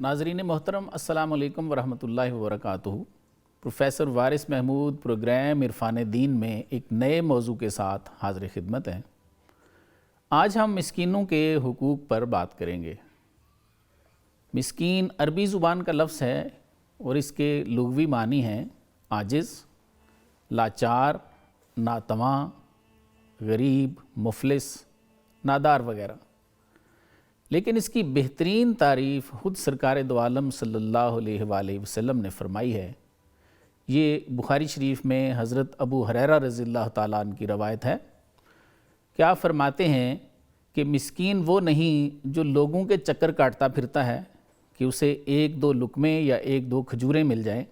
ناظرین محترم السلام علیکم ورحمۃ اللہ وبرکاتہ۔ پروفیسر وارث محمود پروگرام عرفان دین میں ایک نئے موضوع کے ساتھ حاضر خدمت ہیں۔ آج ہم مسکینوں کے حقوق پر بات کریں گے۔ مسکین عربی زبان کا لفظ ہے اور اس کے لغوی معنی ہیں عاجز، لاچار، ناتواں، غریب، مفلس، نادار وغیرہ۔ لیکن اس کی بہترین تعریف خود سرکار دو عالم صلی اللہ علیہ وآلہ وسلم نے فرمائی ہے۔ یہ بخاری شریف میں حضرت ابو ہریرہ رضی اللہ تعالیٰ عنہ کی روایت ہے کہ آپ فرماتے ہیں کہ مسکین وہ نہیں جو لوگوں کے چکر کاٹتا پھرتا ہے کہ اسے ایک دو لقمے یا ایک دو کھجوریں مل جائیں،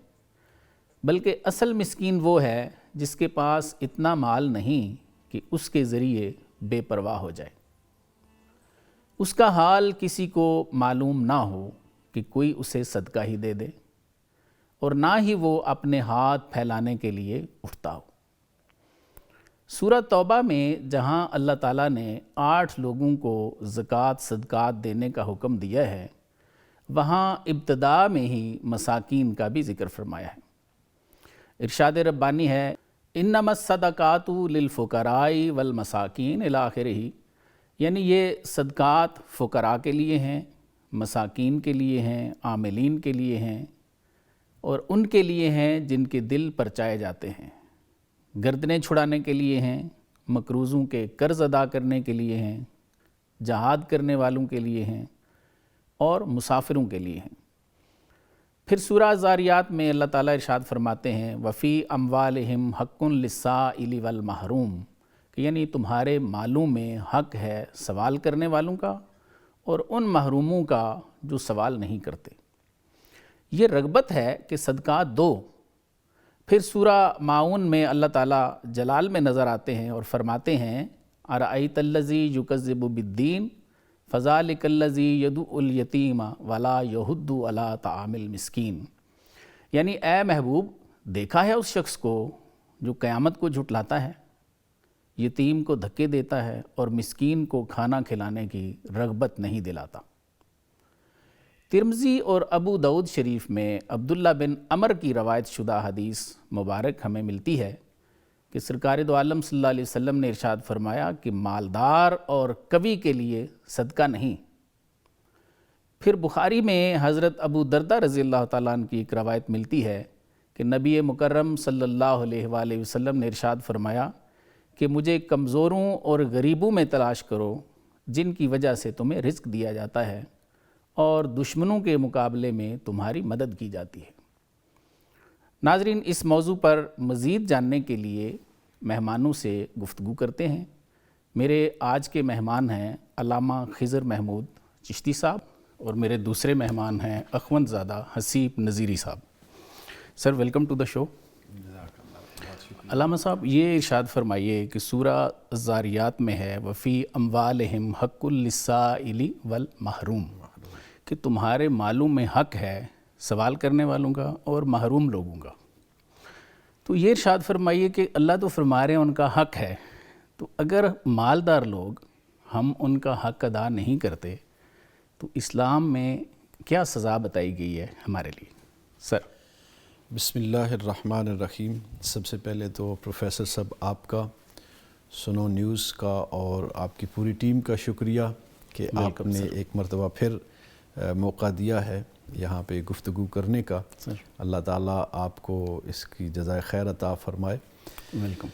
بلکہ اصل مسکین وہ ہے جس کے پاس اتنا مال نہیں کہ اس کے ذریعے بے پرواہ ہو جائے، اس کا حال کسی کو معلوم نہ ہو کہ کوئی اسے صدقہ ہی دے دے، اور نہ ہی وہ اپنے ہاتھ پھیلانے کے لیے اٹھتا ہو۔ سورہ توبہ میں جہاں اللہ تعالیٰ نے 8 لوگوں کو زکوٰۃ صدقات دینے کا حکم دیا ہے، وہاں ابتدا میں ہی مساکین کا بھی ذکر فرمایا ہے۔ ارشاد ربانی ہے انما الصدقات للفقراء والمساکین الی آخرہ، یعنی یہ صدقات فقراء کے لیے ہیں، مساکین کے لیے ہیں، عاملین کے لیے ہیں، اور ان کے لیے ہیں جن کے دل پرچائے جاتے ہیں، گردنیں چھڑانے کے لیے ہیں، مقروضوں کے قرض ادا کرنے کے لیے ہیں، جہاد کرنے والوں کے لیے ہیں، اور مسافروں کے لیے ہیں۔ پھر سورہ زاریات میں اللہ تعالیٰ ارشاد فرماتے ہیں وفی اموالہم حق للسائل والمحروم، کہ یعنی تمہارے مالوں میں حق ہے سوال کرنے والوں کا اور ان محروموں کا جو سوال نہیں کرتے۔ یہ رغبت ہے کہ صدقات دو۔ پھر سورہ ماعون میں اللہ تعالیٰ جلال میں نظر آتے ہیں اور فرماتے ہیں ارأیت الذی یکذب بالدین فذلک الذی یدعو الیتیم ولا یحض علی طعام المسکین، یعنی اے محبوب دیکھا ہے اس شخص کو جو قیامت کو جھٹلاتا ہے، یتیم کو دھکے دیتا ہے اور مسکین کو کھانا کھلانے کی رغبت نہیں دلاتا۔ ترمذی اور ابو داؤد شریف میں عبداللہ بن عمر کی روایت شدہ حدیث مبارک ہمیں ملتی ہے کہ سرکار دو عالم صلی اللہ علیہ وسلم نے ارشاد فرمایا کہ مالدار اور قوی کے لیے صدقہ نہیں۔ پھر بخاری میں حضرت ابو دردہ رضی اللہ تعالیٰ عنہ کی ایک روایت ملتی ہے کہ نبی مکرم صلی اللہ علیہ وآلہ وسلم نے ارشاد فرمایا کہ مجھے کمزوروں اور غریبوں میں تلاش کرو جن کی وجہ سے تمہیں رزق دیا جاتا ہے اور دشمنوں کے مقابلے میں تمہاری مدد کی جاتی ہے۔ ناظرین، اس موضوع پر مزید جاننے کے لیے مہمانوں سے گفتگو کرتے ہیں۔ میرے آج کے مہمان ہیں علامہ خضر محمود چشتی صاحب، اور میرے دوسرے مہمان ہیں اخوند زادہ حسیب نذیری صاحب۔ سر، ویلکم ٹو دا شو۔ علامہ صاحب، یہ ارشاد فرمائیے کہ سورہ زاریات میں ہے وفی اموالہم حق للسائل والمحروم، کہ تمہارے مالوں میں حق ہے سوال کرنے والوں کا اور محروم لوگوں کا۔ تو یہ ارشاد فرمائیے کہ اللہ تو فرما رہے ہیں ان کا حق ہے، تو اگر مالدار لوگ ہم ان کا حق ادا نہیں کرتے تو اسلام میں کیا سزا بتائی گئی ہے ہمارے لیے؟ سر بسم اللہ الرحمن الرحیم۔ سب سے پہلے تو پروفیسر صاحب آپ کا، سنو نیوز کا اور آپ کی پوری ٹیم کا شکریہ کہ آپ نے ایک مرتبہ پھر موقع دیا ہے یہاں پہ گفتگو کرنے کا۔ اللہ تعالیٰ آپ کو اس کی جزائے خیر عطا فرمائے۔ ویلکم۔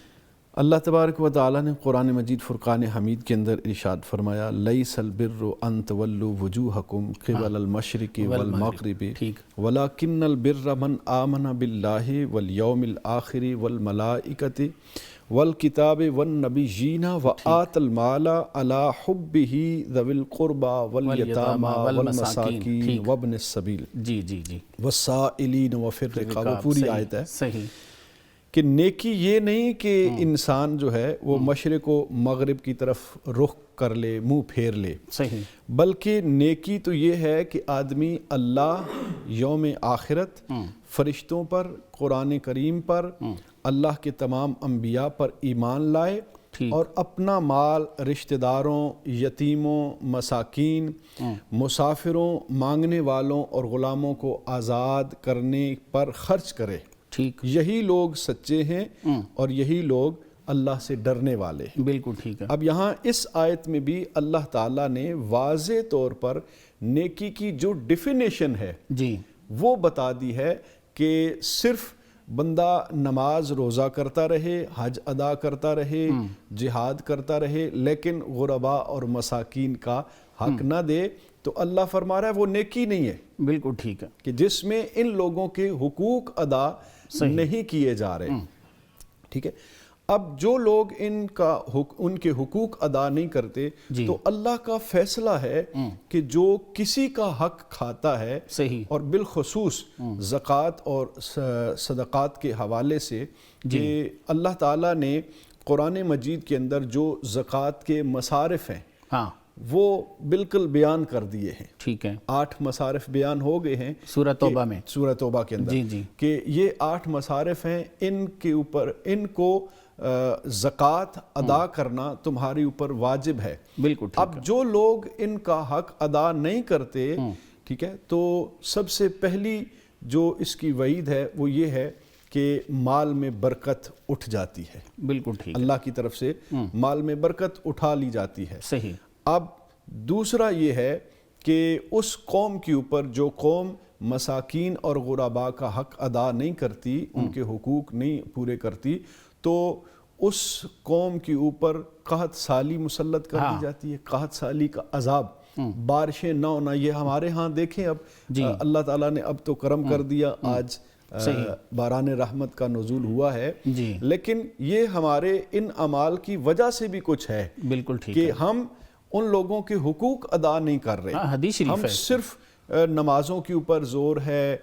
اللہ تبارک و تعالیٰ نے قرآن مجید فرقان حمید کے اندر ارشاد فرمایا لیس البر ان تولوا وجوہکم قبل المشرق والمغرب ولکن البر من آمن باللہ والیوم الآخر والملائکۃ والکتاب والنبیین وآت المال علی حبہ ذوی القربى والیتامى والمساکین وابن السبیل والسائلین وفی الرقاب۔ پوری آیت ہے صحیح کہ نیکی یہ نہیں کہ انسان جو ہے وہ مشرق و مغرب کی طرف رخ کر لے، منہ پھیر لے، صحیح، بلکہ نیکی تو یہ ہے کہ آدمی اللہ، یوم آخرت، فرشتوں پر، قرآن کریم پر، اللہ کے تمام انبیاء پر ایمان لائے اور اپنا مال رشتہ داروں، یتیموں، مساکین، مسافروں، مانگنے والوں اور غلاموں کو آزاد کرنے پر خرچ کرے، یہی لوگ سچے ہیں اور یہی لوگ اللہ سے ڈرنے والے ہیں۔ بالکل ٹھیک ہے۔ اب یہاں اس آیت میں بھی اللہ تعالیٰ نے واضح طور پر نیکی کی جو ڈیفینیشن ہے جی وہ بتا دی ہے کہ صرف بندہ نماز روزہ کرتا رہے، حج ادا کرتا رہے، جہاد کرتا رہے، لیکن غرباء اور مساکین کا حق نہ دے، تو اللہ فرما رہا ہے وہ نیکی نہیں ہے۔ بالکل ٹھیک ہے، کہ جس میں ان لوگوں کے حقوق ادا نہیں کیے جا رہے۔ ٹھیک ہے، اب جو لوگ ان کے حقوق ادا نہیں کرتے تو اللہ کا فیصلہ ہے کہ جو کسی کا حق کھاتا ہے، اور بالخصوص زکوٰۃ اور صدقات کے حوالے سے، کہ اللہ تعالیٰ نے قرآن مجید کے اندر جو زکوٰۃ کے مصارف ہیں وہ بالکل بیان کر دیے ہیں۔ ٹھیک ہے، 8 مصارف بیان ہو گئے ہیں سورہ توبہ میں، سورہ توبہ کے اندر، کہ یہ 8 مصارف ہیں، ان کے اوپر ان کو زکوٰۃ ادا کرنا تمہارے اوپر واجب ہے۔ بالکل۔ اب جو لوگ ان کا حق ادا نہیں کرتے، ٹھیک ہے، تو سب سے پہلی جو اس کی وعید ہے وہ یہ ہے کہ مال میں برکت اٹھ جاتی ہے۔ بالکل ٹھیک، اللہ کی طرف سے مال میں برکت اٹھا لی جاتی ہے۔ صحیح۔ اب دوسرا یہ ہے کہ اس قوم کے اوپر جو قوم مساکین اور غرباء کا حق ادا نہیں کرتی، ان کے حقوق نہیں پورے کرتی، تو اس قوم کے اوپر قحط سالی مسلط کر دی جاتی ہے۔ قحط سالی کا عذاب، بارشیں نہ ہونا، یہ ہمارے ہاں دیکھیں اب اللہ تعالیٰ نے اب تو کرم کر دیا، آج باران رحمت کا نزول ہوا ہے، لیکن یہ ہمارے ان اعمال کی وجہ سے بھی کچھ ہے۔ بالکل ٹھیک، کہ ہم ان لوگوں کے حقوق ادا نہیں کر رہے، ہم صرف نمازوں کے اوپر زور ہے،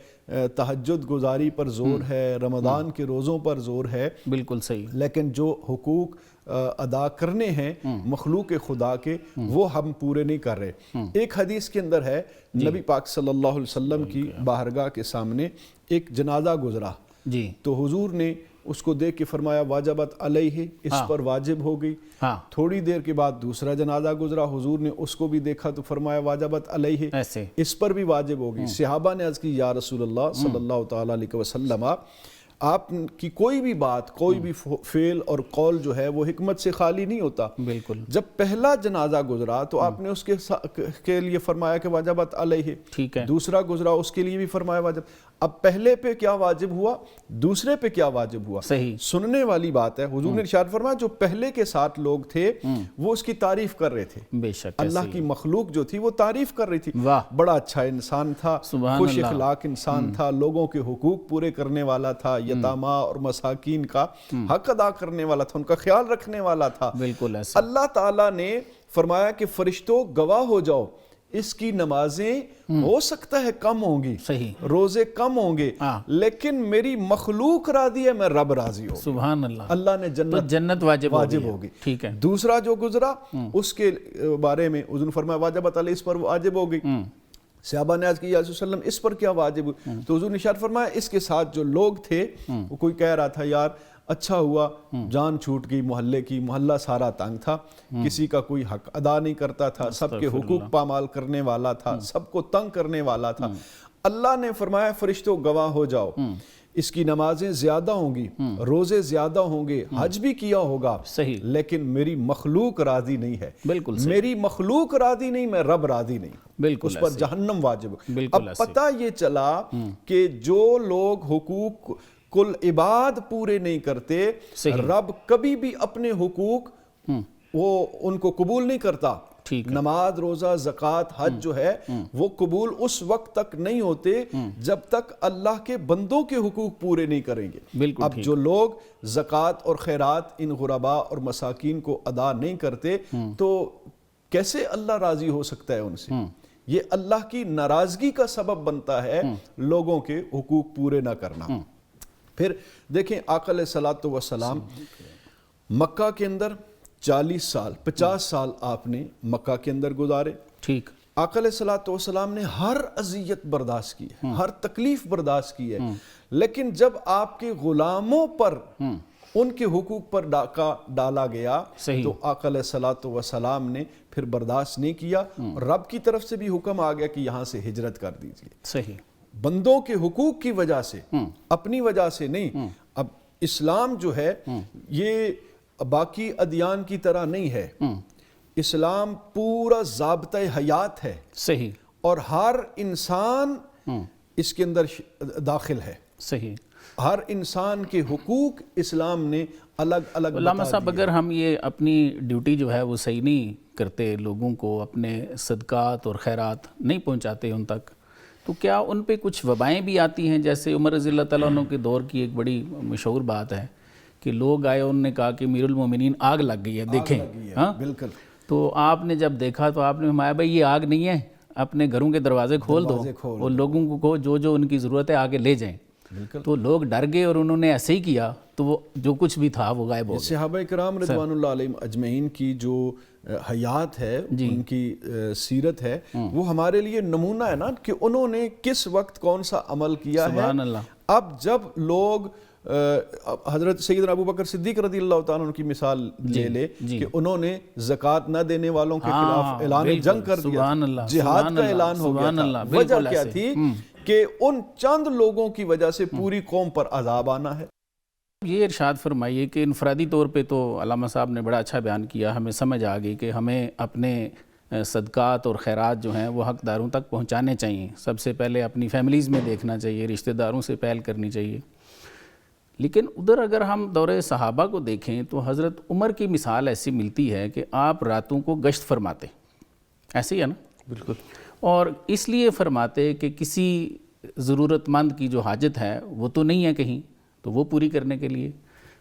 تہجد گزاری پر زور ہے، رمضان کے روزوں پر زور ہے۔ بالکل صحیح، لیکن جو حقوق ادا کرنے ہیں مخلوق خدا کے، وہ ہم پورے نہیں کر رہے۔ ایک حدیث کے اندر ہے، نبی پاک صلی اللہ علیہ وسلم کی بارگاہ کے سامنے ایک جنازہ گزرا، تو حضور نے اس کو دیکھ کے فرمایا واجبت علیہ، اس پر واجب ہو گئی۔ تھوڑی دیر کے بعد دوسرا جنازہ گزرا، حضور نے اس کو بھی دیکھا تو فرمایا واجبت علیہ، اس پر بھی واجب ہو گئی۔ صحابہ نے عرض کی یا رسول اللہ صلی اللہ تعالیٰ علیہ وسلم، آپ کی کوئی بھی بات، کوئی بھی فعل اور قول جو ہے وہ حکمت سے خالی نہیں ہوتا۔ بالکل، جب پہلا جنازہ گزرا تو آپ نے اس کے لیے فرمایا کہ واجبت علیہ، ٹھیک ہے، دوسرا گزرا اس کے لیے بھی فرمایا واجب۔ اب پہلے پہ کیا واجب ہوا، دوسرے پہ کیا واجب ہوا؟ صحیح، سننے والی بات ہے۔ حضور نے ارشاد فرمایا جو پہلے کے ساتھ لوگ تھے وہ اس کی تعریف کر رہے تھے، بے شک اللہ کی مخلوق جو تھی وہ تعریف کر رہی تھی، بڑا اچھا انسان تھا، خوش اخلاق انسان تھا، لوگوں کے حقوق پورے کرنے والا تھا، یتامہ اور مساکین کا حق ادا کرنے والا تھا، ان کا خیال رکھنے والا تھا۔ بالکل ایسا اللہ تعالیٰ نے فرمایا کہ فرشتوں گواہ ہو جاؤ، اس کی نمازیں ہو سکتا ہے کم ہوں گی، صحیح، روزے کم ہوں گے، لیکن میری مخلوق راضی ہے، میں رب راضی ہوں۔ سبحان اللہ، اللہ نے جنت واجب ہوگی۔ ٹھیک ہے، دوسرا جو گزرا اس کے بارے میں حضور نے فرمایا واجبت علیہ، اس پر واجب ہو گئی۔ صحابہ نے عرض کی یا رسول اللہ اس پر کیا واجب ہوئی؟ تو حضور نے ارشاد فرمایا اس کے ساتھ جو لوگ تھے، وہ کوئی کہہ رہا تھا یار اچھا ہوا جان چھوٹ گئی محلے کی، محلہ سارا تنگ تھا، کسی کا کوئی حق ادا نہیں کرتا تھا، سب کے حقوق پامال کرنے والا تھا، سب کو تنگ کرنے والا تھا۔ اللہ نے فرمایا فرشتوں گواہ ہو جاؤ، اس کی نمازیں زیادہ ہوں گی، روزے زیادہ ہوں گے، حج بھی کیا ہوگا، صحیح، لیکن میری مخلوق راضی نہیں ہے۔ بالکل، میری مخلوق راضی نہیں، میں رب راضی نہیں، بالکل، اس پر جہنم واجب۔ اب پتہ یہ چلا کہ جو لوگ حقوق کل عباد پورے نہیں کرتے، رب کبھی بھی اپنے حقوق وہ ان کو قبول نہیں کرتا۔ نماز، روزہ، زکوٰۃ، حج جو ہے وہ قبول اس وقت تک نہیں ہوتے جب تک اللہ کے بندوں کے حقوق پورے نہیں کریں گے۔ اب جو لوگ زکوٰۃ اور خیرات ان غرباء اور مساکین کو ادا نہیں کرتے تو کیسے اللہ راضی ہو سکتا ہے ان سے؟ یہ اللہ کی ناراضگی کا سبب بنتا ہے لوگوں کے حقوق پورے نہ کرنا۔ پھر دیکھیں آقا علیہ الصلوۃ والسلام مکہ کے اندر 40 سال 50 سال آپ نے مکہ کے اندر گزارے، ٹھیک، آقا علیہ الصلوۃ والسلام نے ہر اذیت برداشت کی ہے، ہر تکلیف برداشت کی ہے، لیکن جب آپ کے غلاموں پر ان کے حقوق پر ڈاکہ ڈالا گیا صحیح. تو آقا علیہ الصلوۃ والسلام نے پھر برداشت نہیں کیا. رب کی طرف سے بھی حکم آ گیا کہ یہاں سے ہجرت کر دیجیے. صحیح. بندوں کے حقوق کی وجہ سے، اپنی وجہ سے نہیں. اب اسلام جو ہے یہ باقی ادیان کی طرح نہیں ہے. اسلام پورا ضابطہ حیات ہے. صحیح. اور ہر انسان اس کے اندر داخل ہے. صحیح. ہر انسان کے حقوق اسلام نے الگ الگ. علامہ صاحب اگر ہم یہ اپنی ڈیوٹی جو ہے وہ صحیح نہیں کرتے، لوگوں کو اپنے صدقات اور خیرات نہیں پہنچاتے ان تک، تو کیا ان پہ کچھ وبائیں بھی آتی ہیں؟ جیسے عمر رضی اللہ تعالیٰ عنہ کے دور کی ایک بڑی مشہور بات ہے کہ لوگ آئے، انہوں نے کہا کہ امیر المومنین آگ لگ گئی ہے، دیکھیں. ہاں بالکل. تو آپ نے جب دیکھا تو آپ نے فرمایا بھائی یہ آگ نہیں ہے، اپنے گھروں کے دروازے کھول دو اور لوگوں کو کہو جو جو ان کی ضرورت ہے آگے لے جائیں. تو لوگ ڈر گئے اور انہوں نے ایسے ہی کیا، تو وہ جو کچھ بھی تھا وہ غائب ہو گیا. صحابہ کرام رضوان اللہ علیہم اجمعین کی جو حیات ہے، ان کی سیرت ہے، وہ ہمارے لیے نمونہ ہے نا کہ انہوں نے کس وقت کون سا عمل کیا ہے. سبحان اللہ. اب جب لوگ حضرت سیدنا ابو بکر صدیق رضی اللہ تعالیٰ عنہ کی مثال لے لے کہ انہوں نے زکوٰۃ نہ دینے والوں کے خلاف اعلان جنگ کر دیا، جہاد کا اعلان ہو گیا تھا. وجہ کیا تھی؟ کہ ان چند لوگوں کی وجہ سے پوری قوم پر عذاب آنا ہے. یہ ارشاد فرمائیے کہ انفرادی طور پہ تو علامہ صاحب نے بڑا اچھا بیان کیا، ہمیں سمجھ آ گئی کہ ہمیں اپنے صدقات اور خیرات جو ہیں وہ حقداروں تک پہنچانے چاہیے. سب سے پہلے اپنی فیملیز میں دیکھنا چاہیے، رشتہ داروں سے پہل کرنی چاہیے. لیکن ادھر اگر ہم دور صحابہ کو دیکھیں تو حضرت عمر کی مثال ایسی ملتی ہے کہ آپ راتوں کو گشت فرماتے، ایسے ہی ہے نا؟ بالکل. اور اس لیے فرماتے کہ کسی ضرورت مند کی جو حاجت ہے وہ تو نہیں ہے کہیں، تو وہ پوری کرنے کے لیے.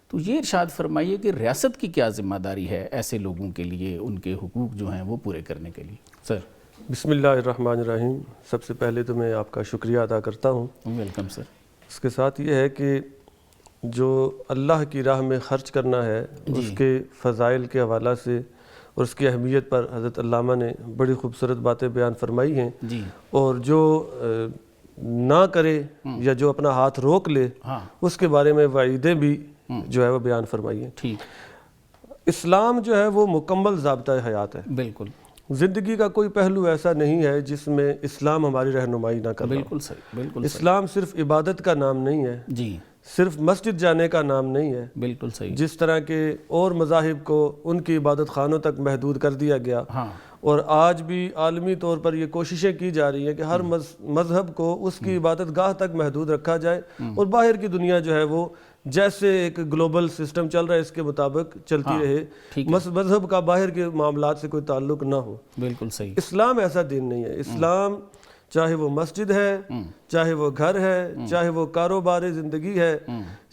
تو یہ ارشاد فرمائیے کہ ریاست کی کیا ذمہ داری ہے ایسے لوگوں کے لیے، ان کے حقوق جو ہیں وہ پورے کرنے کے لیے؟ سر. بسم اللہ الرحمن الرحیم. سب سے پہلے تو میں آپ کا شکریہ ادا کرتا ہوں. Welcome sir. اس کے ساتھ یہ ہے کہ جو اللہ کی راہ میں خرچ کرنا ہے اس کے فضائل کے حوالہ سے اور اس کی اہمیت پر حضرت علامہ نے بڑی خوبصورت باتیں بیان فرمائی ہیں. اور جو نہ کرے یا جو اپنا ہاتھ روک لے اس کے بارے میں وعیدیں بھی جو ہے وہ بیان فرمائی ہیں. اسلام جو ہے وہ مکمل ضابطہ حیات ہے. بالکل. زندگی کا کوئی پہلو ایسا نہیں ہے جس میں اسلام ہماری رہنمائی نہ کر رہا. بالکل صحیح. بالکل. اسلام صرف عبادت کا نام نہیں ہے، جی صرف مسجد جانے کا نام نہیں ہے. بالکل صحیح. جس طرح کے اور مذاہب کو ان کی عبادت خانوں تک محدود کر دیا گیا، اور آج بھی عالمی طور پر یہ کوششیں کی جا رہی ہیں کہ ہر مذہب کو اس کی عبادت گاہ تک محدود رکھا جائے اور باہر کی دنیا جو ہے وہ جیسے ایک گلوبل سسٹم چل رہا ہے اس کے مطابق چلتی رہے، مذہب کا باہر کے معاملات سے کوئی تعلق نہ ہو. بالکل صحیح. اسلام ایسا دین نہیں ہے. اسلام چاہے وہ مسجد ہے، چاہے وہ گھر ہے، چاہے وہ کاروبار زندگی ہے،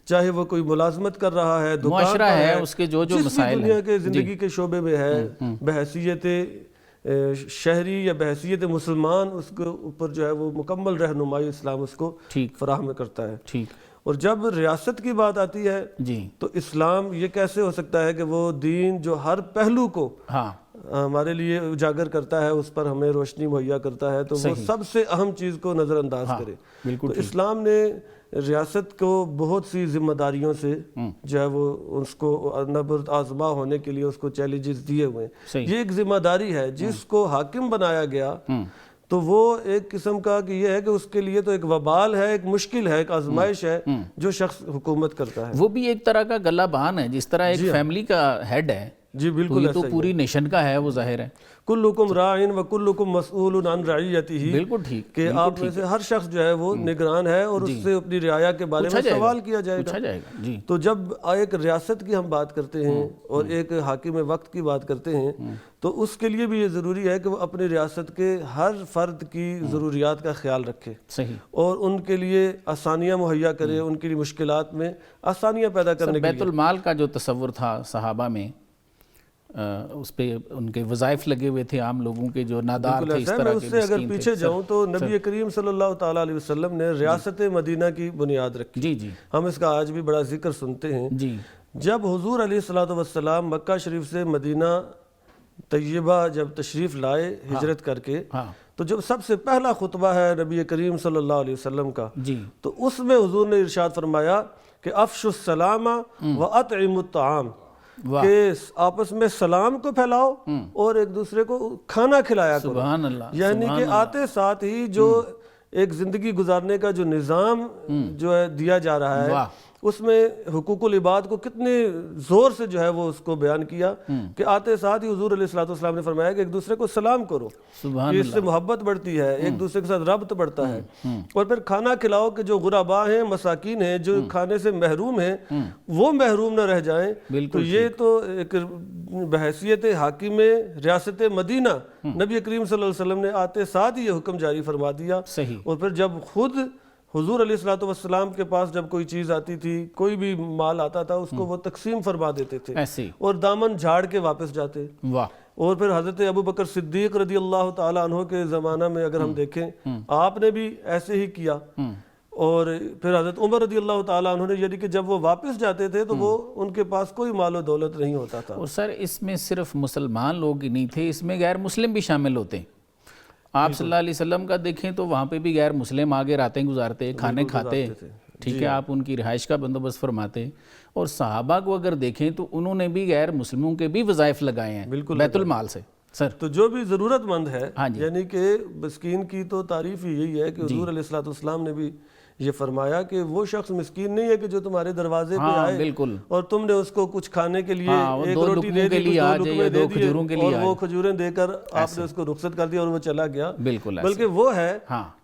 چاہے وہ کوئی ملازمت کر رہا ہے، دکان ہے، اس کے جو مسائل دنیا کے زندگی کے شعبے میں ہے، بحیثیت شہری یا بحیثیت مسلمان اس کے اوپر جو ہے وہ مکمل رہنمائی اسلام اس کو فراہم کرتا ہے. اور جب ریاست کی بات آتی ہے تو اسلام یہ کیسے ہو سکتا ہے کہ وہ دین جو ہر پہلو کو ہمارے لیے اجاگر کرتا ہے، اس پر ہمیں روشنی مہیا کرتا ہے، تو وہ سب سے اہم چیز کو نظر انداز کرے. تو اسلام نے ریاست کو بہت سی ذمہ داریوں سے جو ہے وہ اس کو نبرد آزما ہونے کے لیے اس کو چیلنجز دیے ہوئے ہیں. یہ ایک ذمہ داری ہے جس کو حاکم بنایا گیا تو وہ ایک قسم کا کہ یہ ہے کہ اس کے لیے تو ایک وبال ہے، ایک مشکل ہے، ایک آزمائش ہے جو شخص حکومت کرتا ہے. وہ بھی ایک طرح کا گلہ بان ہے، جس طرح ایک فیملی کا ہیڈ ہے. جی بالکل. یہ تو پوری نیشن کا ہے، وہ ظاہر ہے. کلکم راعٍ وکلکم مسئول عن رعیتہ. بالکل ٹھیک. کہ آپ میں سے ہر شخص جو ہے وہ نگران ہے اور اس سے اپنی رعایا کے بارے میں سوال کیا جائے گا. تو جب ایک ریاست کی ہم بات کرتے ہیں اور ایک حاکم وقت کی بات کرتے ہیں تو اس کے لیے بھی یہ ضروری ہے کہ وہ اپنی ریاست کے ہر فرد کی ضروریات کا خیال رکھے اور ان کے لیے آسانیاں مہیا کرے، ان کی مشکلات میں آسانیاں پیدا کرنے کے لیے. بیت المال کا جو تصور تھا صحابہ میں، اس پہ ان کے وظائف لگے ہوئے تھے عام لوگوں کے جو نادار تھے، اس طرح کے مسکین تھے. اگر پیچھے جاؤں تو نبی کریم صلی اللہ تعالیٰ علیہ وسلم نے ریاست مدینہ کی بنیاد رکھی. ہم اس کا آج بھی بڑا ذکر سنتے ہیں. جب حضور علیہ الصلوۃ والسلام مکہ شریف سے مدینہ طیبہ جب تشریف لائے ہجرت کر کے، تو جب سب سے پہلا خطبہ ہے نبی کریم صلی اللہ علیہ وسلم کا جی تو اس میں حضور نے ارشاد فرمایا کہ افشوا السلام واطعموا الطعام، کہ آپس میں سلام کو پھیلاؤ اور ایک دوسرے کو کھانا کھلایا کرو. سبحان اللہ. یعنی کہ آتے ساتھ ہی جو ایک زندگی گزارنے کا جو نظام جو ہے دیا جا رہا ہے اس میں حقوق العباد کو کتنے زور سے جو ہے وہ اس کو بیان کیا کہ آتے ساتھ ہی حضور علیہ الصلوۃ والسلام نے فرمایا کہ ایک دوسرے کو سلام کرو، کہ اس سے محبت بڑھتی ہے، ایک دوسرے کے ساتھ ربط بڑھتا ہے. اور پھر کھانا کھلاؤ کہ جو غرباء ہیں، مساکین ہیں، جو کھانے سے محروم ہیں، وہ محروم نہ رہ جائیں. تو یہ تو ایک بحیثیت حاکم ریاست مدینہ نبی کریم صلی اللہ علیہ وسلم نے آتے ساتھ ہی یہ حکم جاری فرما دیا. اور پھر جب خود حضور علیہ الصلوۃ والسلام کے پاس جب کوئی چیز آتی تھی، کوئی بھی مال آتا تھا، اس کو وہ تقسیم فرما دیتے تھے اور دامن جھاڑ کے واپس جاتے. اور پھر حضرت ابوبکر صدیق رضی اللہ تعالیٰ عنہ کے زمانہ میں اگر ہم دیکھیں، آپ نے بھی ایسے ہی کیا. اور پھر حضرت عمر رضی اللہ تعالیٰ عنہ نے، یعنی کہ جب وہ واپس جاتے تھے تو وہ ان کے پاس کوئی مال و دولت نہیں ہوتا تھا. اور سر اس میں صرف مسلمان لوگ ہی نہیں تھے، اس میں غیر مسلم بھی شامل ہوتے ہیں. آپ صلی اللہ علیہ وسلم کا دیکھیں تو وہاں پہ بھی غیر مسلم آگے راتیں گزارتے، کھانے کھاتے، ٹھیک ہے، آپ ان کی رہائش کا بندوبست فرماتے. اور صحابہ کو اگر دیکھیں تو انہوں نے بھی غیر مسلموں کے بھی وظائف لگائے ہیں بیت المال سے. سر تو جو بھی ضرورت مند ہے، یعنی کہ مسکین کی تو تعریف ہی یہی ہے کہ حضور علیہ الصلوۃ والسلام نے بھی یہ فرمایا کہ وہ شخص مسکین نہیں ہے کہ جو تمہارے دروازے پہ آئے اور تم نے اس کو کچھ کھانے کے لیے ایک روٹی دے دی، دو لقمے دے دیے اور وہ کھجوریں دے کر آپ نے اس کو رخصت کر دیا اور وہ چلا گیا. بلکہ وہ ہے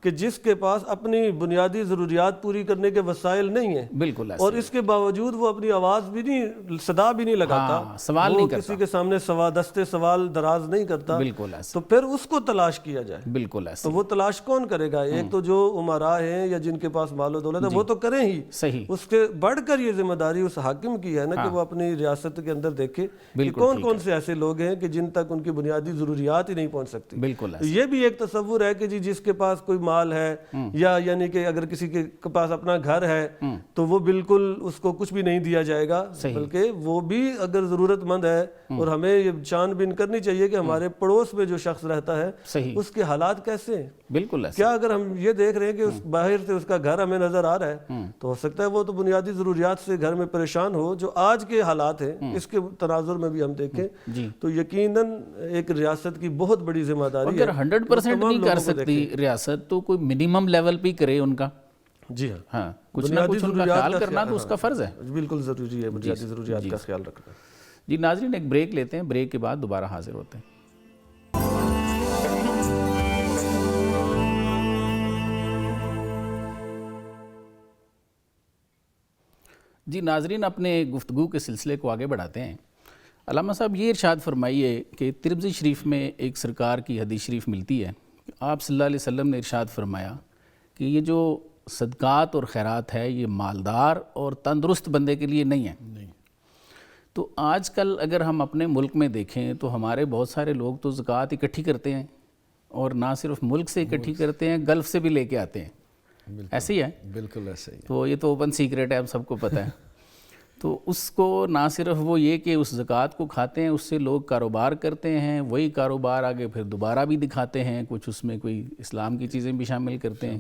کہ جس کے پاس اپنی بنیادی ضروریات پوری کرنے کے وسائل نہیں ہیں، اور اس کے باوجود وہ اپنی آواز بھی نہیں، صدا بھی نہیں لگاتا، سوال نہیں کرتا، کسی کے سامنے دستے سوال دراز نہیں کرتا. تو پھر اس کو تلاش کیا جائے. بالکل ایسے. تو وہ تلاش کون کرے گا؟ ایک تو جو امراء ہیں یا جن کے پاس مال و دولت ہے وہ تو کریں ہی، صحیح. اس کے بڑھ کر یہ ذمہ داری اس حاکم کی ہے نا کہ وہ اپنی ریاست کے اندر دیکھے کہ کون کون سے ایسے لوگ ہیں کہ جن تک ان کی بنیادی ضروریات ہی نہیں پہنچ سکتی. بالکل. یہ بھی ایک تصور ہے کہ جس کے پاس کوئی مال ہے یا یعنی کہ اگر کسی کے پاس اپنا گھر ہے تو وہ بالکل اس کو کچھ بھی نہیں دیا جائے گا، بلکہ وہ بھی اگر ضرورت مند ہے اور ہمیں یہ چھان بین کرنی چاہیے کہ ہمارے پڑوس میں جو شخص رہتا ہے اس کے حالات کیسے ہیں. بالکل. کیا اگر ہم یہ دیکھ رہے ہیں کہ باہر سے اس کا گھر ہمیں نظر آ رہا ہے تو ہو سکتا ہے وہ تو بنیادی ضروریات سے گھر میں پریشان ہو، جو آج کے حالات ہیں اس کے تناظر میں بھی ہم دیکھیں تو یقیناً ایک ریاست کی بہت بڑی ذمہ داری ہے. اگر 100% نہیں کر سکتی ریاست تو کوئی منیمم لیول پہ کرے ان کا. جی ہاں، کچھ نہ کچھ ان کا خیال کرنا تو اس کا فرض ہے. بالکل ضروری ہے بنیادی ضروریات کا خیال رکھنا. جی ناظرین، ایک بریک لیتے ہیں، بریک کے بعد دوبارہ حاضر ہوتے ہیں. جی ناظرین، اپنے گفتگو کے سلسلے کو آگے بڑھاتے ہیں. علامہ صاحب یہ ارشاد فرمائیے کہ ترمذی شریف میں ایک سرکار کی حدیث شریف ملتی ہے کہ آپ صلی اللہ علیہ وسلم نے ارشاد فرمایا کہ یہ جو صدقات اور خیرات ہے یہ مالدار اور تندرست بندے کے لیے نہیں ہے. تو آج کل اگر ہم اپنے ملک میں دیکھیں تو ہمارے بہت سارے لوگ تو زکوٰۃ اکٹھی کرتے ہیں، اور نہ صرف ملک سے اکٹھی کرتے ہیں، گلف سے بھی لے کے آتے ہیں. ایسے ہی ہے؟ بالکل ایسے ہی. تو یہ تو اوپن سیکرٹ ہے، ہم سب کو پتہ ہے. تو اس کو نہ صرف وہ یہ کہ اس زکوٰۃ کو کھاتے ہیں، اس سے لوگ کاروبار کرتے ہیں، وہی کاروبار آگے پھر دوبارہ بھی دکھاتے ہیں، کچھ اس میں کوئی اسلام کی چیزیں بھی شامل کرتے ہیں.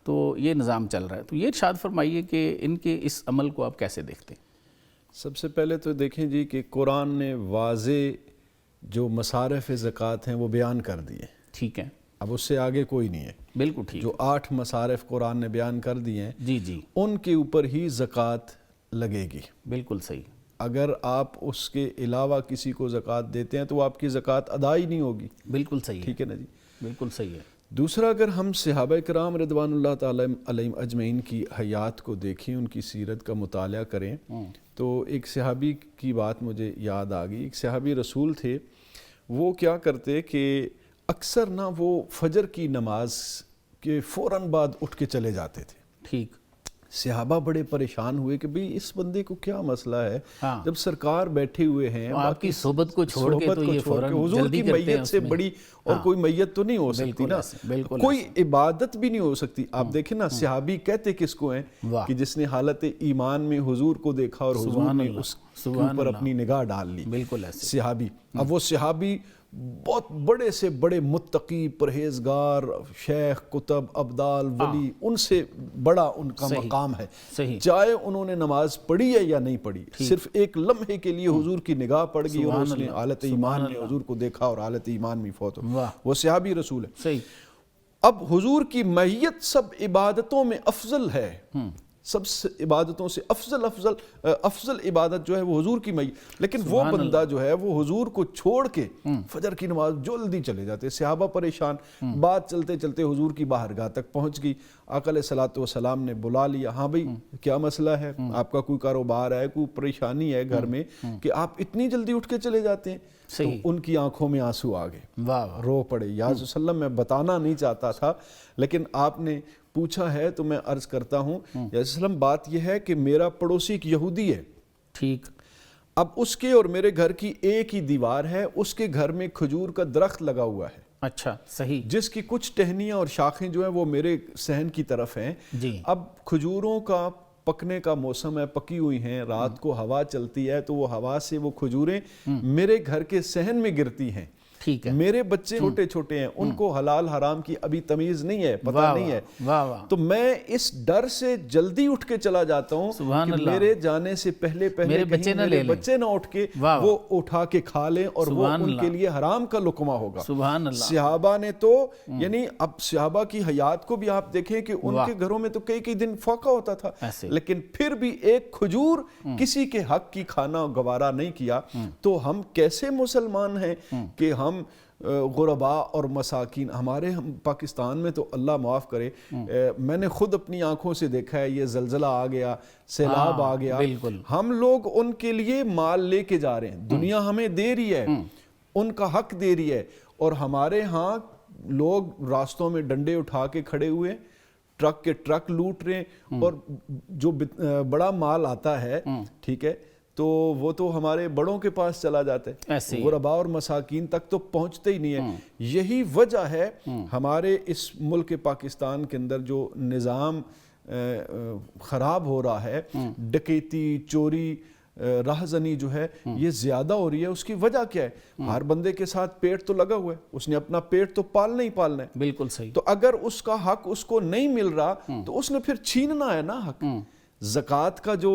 تو یہ نظام چل رہا ہے. تو یہ ارشاد فرمائیے کہ ان کے اس عمل کو آپ کیسے دیکھتے ہیں؟ سب سے پہلے تو دیکھیں جی کہ قرآن نے واضح جو مصارف زکوٰۃ ہیں وہ بیان کر دیے. ٹھیک ہے. اب اس سے آگے کوئی نہیں ہے. بالکل ٹھیک. جو 8 مصارف قرآن نے بیان کر دیے ہیں جی ان کے اوپر ہی زکوٰۃ لگے گی. بالکل صحیح. اگر آپ اس کے علاوہ کسی کو زکوٰۃ دیتے ہیں تو آپ کی زکوٰۃ ادا ہی نہیں ہوگی. بالکل صحیح. ٹھیک ہے نا جی. بالکل صحیح ہے. دوسرا، اگر ہم صحابہ کرام رضوان اللہ تعالی علیہم اجمعین کی حیات کو دیکھیں، ان کی سیرت کا مطالعہ کریں تو ایک صحابی کی بات مجھے یاد آ گئی. ایک صحابی رسول تھے، وہ کیا کرتے کہ اکثر نہ وہ فجر کی نماز کے فوراً بعد اٹھ کے چلے جاتے تھے. ٹھیک. صحابہ بڑے پریشان ہوئے کہ بھئی اس بندے کو کیا مسئلہ ہے، جب سرکار بیٹھے ہوئے ہیں، آپ کی صحبت کو چھوڑ کے تو یہ فوراً حضور کی میت سے بڑی اور کوئی میت تو نہیں ہو سکتی نا، کوئی عبادت بھی نہیں ہو سکتی. آپ دیکھیں نا، صحابی کہتے کس کو ہیں کہ جس نے حالت ایمان میں حضور کو دیکھا اور حضور نے اس کے اوپر اپنی نگاہ ڈال لی. بالکل ایسے صحابی. اب وہ صحابی بہت بڑے سے بڑے متقی پرہیزگار شیخ کتب ابدال ولی ان سے بڑا ان کا مقام ہے. چاہے انہوں نے نماز پڑھی ہے یا نہیں پڑھی, صرف ایک لمحے کے لیے حضور کی نگاہ پڑ گئی اور اس نے حالت ایمان میں حضور کو دیکھا اور حالت ایمان میں فوت ہو, وہ صحابی رسول ہے. اب حضور کی معیت سب عبادتوں میں افضل ہے, سب عبادتوں سے افضل عبادت جو ہے وہ حضور کی معیت. لیکن وہ بندہ جو ہے وہ حضور کو چھوڑ کے فجر کی نماز جلدی چلے جاتے. صحابہ پریشان, بات چلتے چلتے حضور کی بارگاہ تک پہنچ گئی. آقا علیہ الصلوۃ والسلام نے بلا لیا, ہاں بھئی کیا مسئلہ ہے, آپ کا کوئی کاروبار ہے, کوئی پریشانی ہے گھر میں کہ آپ اتنی جلدی اٹھ کے چلے جاتے ہیں؟ تو ان کی آنکھوں میں آنسو آ گئے, رو پڑے. یا رسول اللہ میں بتانا نہیں چاہتا تھا لیکن آپ نے پوچھا ہے تو میں عرض کرتا ہوں. یا رسول اللہ بات یہ ہے کہ میرا پڑوسی ایک یہودی ہے, ٹھیک, اب اس کے اور میرے گھر کی ایک ہی دیوار ہے, اس کے گھر میں کھجور کا درخت لگا ہوا ہے, اچھا صحیح, جس کی کچھ ٹہنیاں اور شاخیں جو ہیں وہ میرے صحن کی طرف ہیں. اب کھجوروں کا پکنے کا موسم ہے, پکی ہوئی ہیں, رات کو ہوا چلتی ہے تو وہ ہوا سے وہ کھجوریں میرے گھر کے صحن میں گرتی ہیں. ٹھیک ہے, میرے بچے چھوٹے چھوٹے ہیں, ان کو حلال حرام کی ابھی تمیز نہیں ہے, پتہ نہیں ہے, تو میں اس ڈر سے جلدی اٹھ کے چلا جاتا ہوں کہ میرے جانے سے پہلے میرے بچے نہ اٹھ کے وہ اٹھا کے کھا لیں اور وہ ان کے لیے حرام کا لقمہ ہوگا. صحابہ نے تو یعنی اب صحابہ کی حیات کو بھی آپ دیکھیں کہ ان کے گھروں میں تو کئی دن فاقہ ہوتا تھا, لیکن پھر بھی ایک کھجور کسی کے حق کی کھانا گوارا نہیں کیا. تو ہم کیسے مسلمان ہیں کہ ہم غرباء اور مساکین, ہمارے پاکستان میں تو اللہ معاف کرے, میں نے خود اپنی آنکھوں سے دیکھا ہے, یہ زلزلہ آ گیا, سیلاب آ گیا, ہم لوگ ان کے لیے مال لے کے جا رہے ہیں, دنیا ہمیں دے رہی ہے, ان کا حق دے رہی ہے, اور ہمارے ہاں لوگ راستوں میں ڈنڈے اٹھا کے کھڑے ہوئے, ٹرک کے ٹرک لوٹ رہے ہیں, اور جو بڑا مال آتا ہے, ٹھیک ہے, تو وہ تو ہمارے بڑوں کے پاس چلا جاتا ہے, غرباء اور مساکین تک تو پہنچتے ہی نہیں ہے. یہی وجہ ہے ہمارے اس ملک پاکستان کے اندر جو نظام خراب ہو رہا ہے, ڈکیتی, چوری, راہزنی جو ہے یہ زیادہ ہو رہی ہے. اس کی وجہ کیا ہے؟ ہر بندے کے ساتھ پیٹ تو لگا ہوا ہے, اس نے اپنا پیٹ تو پالنا ہی پالنا ہے. بالکل صحیح. تو اگر اس کا حق اس کو نہیں مل رہا تو اس نے پھر چھیننا ہے نا حق. زکوٰۃ کا جو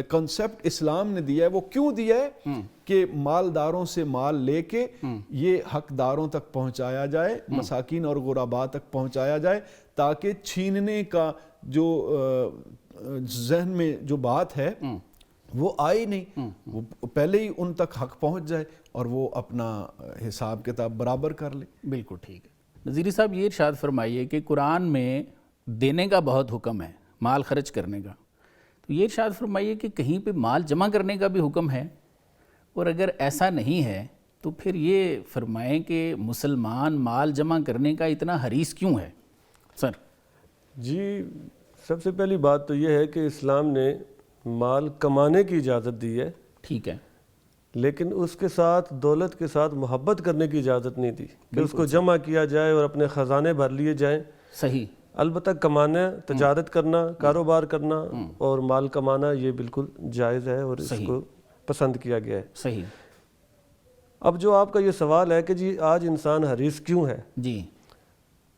کنسپٹ اسلام نے دیا ہے وہ کیوں دیا ہے کہ مالداروں سے مال لے کے یہ حقداروں تک پہنچایا جائے, مساکین اور غرباء تک پہنچایا جائے, تاکہ چھیننے کا جو ذہن میں جو بات ہے وہ آئی نہیں, وہ پہلے ہی ان تک حق پہنچ جائے اور وہ اپنا حساب کتاب برابر کر لے. بالکل ٹھیک ہے. نظیری صاحب یہ ارشاد فرمائیے کہ قرآن میں دینے کا بہت حکم ہے, مال خرچ کرنے کا, تو یہ ارشاد فرمائیے کہ کہیں پہ مال جمع کرنے کا بھی حکم ہے, اور اگر ایسا نہیں ہے تو پھر یہ فرمائیں کہ مسلمان مال جمع کرنے کا اتنا حریص کیوں ہے؟ سر جی, سب سے پہلی بات تو یہ ہے کہ اسلام نے مال کمانے کی اجازت دی ہے, ٹھیک ہے, لیکن اس کے ساتھ دولت کے ساتھ محبت کرنے کی اجازت نہیں دی کہ اس کو جمع کیا جائے اور اپنے خزانے بھر لیے جائیں. صحیح. البتہ کمانا, تجارت کرنا, کاروبار کرنا اور مال کمانا یہ بالکل جائز ہے اور اس کو پسند کیا گیا ہے. صحیح. اب جو آپ کا یہ سوال ہے کہ جی آج انسان حریص کیوں ہے, جی,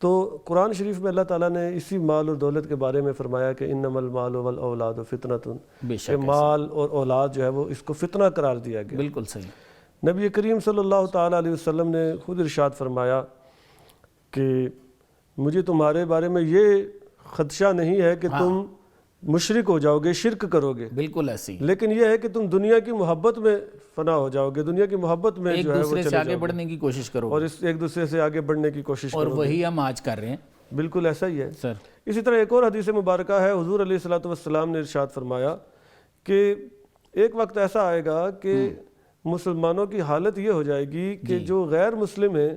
تو قرآن شریف میں اللہ تعالیٰ نے اسی مال اور دولت کے بارے میں فرمایا کہ انما المال والاولاد فتنۃ, کہ مال اور اولاد جو ہے وہ اس کو فتنہ قرار دیا گیا. بالکل صحیح. نبی کریم صلی اللہ تعالیٰ علیہ وسلم نے خود ارشاد فرمایا کہ مجھے تمہارے بارے میں یہ خدشہ نہیں ہے کہ تم مشرک ہو جاؤ گے, شرک کرو گے, بالکل ایسی, لیکن یہ ہے کہ تم دنیا کی محبت میں فنا ہو جاؤ گے, دنیا کی محبت میں جو ہے وہ چلے آگے بڑھنے کی کوشش کرو اور ایک دوسرے سے آگے بڑھنے کی کوشش کرو, اور وہی ہم آج کر رہے ہیں. بالکل ایسا ہی ہے سر. اسی طرح ایک اور حدیث مبارکہ ہے, حضور علیہ الصلوۃ والسلام نے ارشاد فرمایا کہ ایک وقت ایسا آئے گا کہ مسلمانوں کی حالت یہ ہو جائے گی کہ جو غیر مسلم ہیں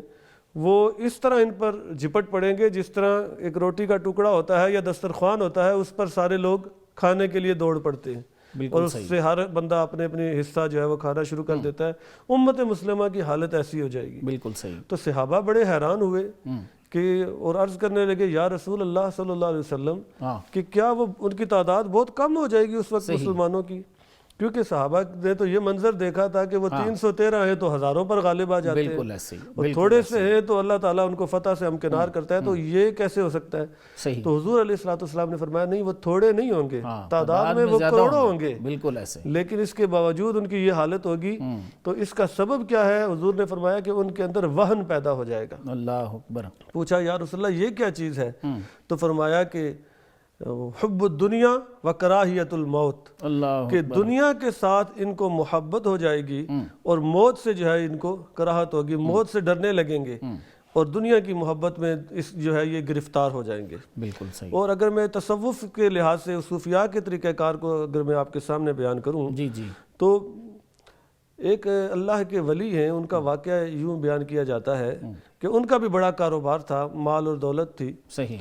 وہ اس طرح ان پر جھپٹ پڑیں گے جس طرح ایک روٹی کا ٹکڑا ہوتا ہے یا دسترخوان ہوتا ہے, اس پر سارے لوگ کھانے کے لیے دوڑ پڑتے ہیں, اور اس سے ہر بندہ اپنے اپنے حصہ جو ہے وہ کھانا شروع کر دیتا ہے. امت مسلمہ کی حالت ایسی ہو جائے گی. بالکل صحیح. تو صحابہ بڑے حیران ہوئے کہ اور عرض کرنے لگے یا رسول اللہ صلی اللہ علیہ وسلم کہ کیا وہ ان کی تعداد بہت کم ہو جائے گی اس وقت مسلمانوں کی؟ کیونکہ صحابہ نے تو یہ منظر دیکھا تھا کہ وہ 313 ہیں تو ہزاروں پر غالب آ جاتے ہیں، بالکل ایسے ہی، اور تھوڑے سے ہیں تو اللہ تعالیٰ ان کو فتح سے ہمکنار کرتا ہے، تو یہ کیسے ہو سکتا ہے؟ صحیح، تو حضور علیہ الصلوۃ والسلام نے فرمایا نہیں، وہ تھوڑے نہیں ہوں گے، تعداد میں وہ زیادہ کروڑوں ہوں گے، بالکل ایسے، لیکن اس کے باوجود ان کی یہ حالت ہوگی، تو اس کا سبب کیا ہے؟ حضور نے فرمایا کہ ان کے اندر وہن پیدا ہو جائے گا۔ اللہ اکبر۔ پوچھا یا رسول اللہ یہ کیا چیز ہے؟ تو فرمایا کہ حب الدنیا و کراہیت الموت، اللہ کہ دنیا کے ساتھ ان کو محبت ہو جائے گی اور موت سے جو ہے ان کو کراہت ہوگی، موت سے ڈرنے لگیں گے اور دنیا کی محبت میں اس جو ہے یہ گرفتار ہو جائیں گے۔ بالکل صحیح۔ اور اگر میں تصوف کے لحاظ سے صوفیاء کے طریقہ کار کو اگر میں آپ کے سامنے بیان کروں جی جی، تو ایک اللہ کے ولی ہیں، ان کا واقعہ یوں بیان کیا جاتا ہے کہ ان کا بھی بڑا کاروبار تھا، مال اور دولت تھی، صحیح،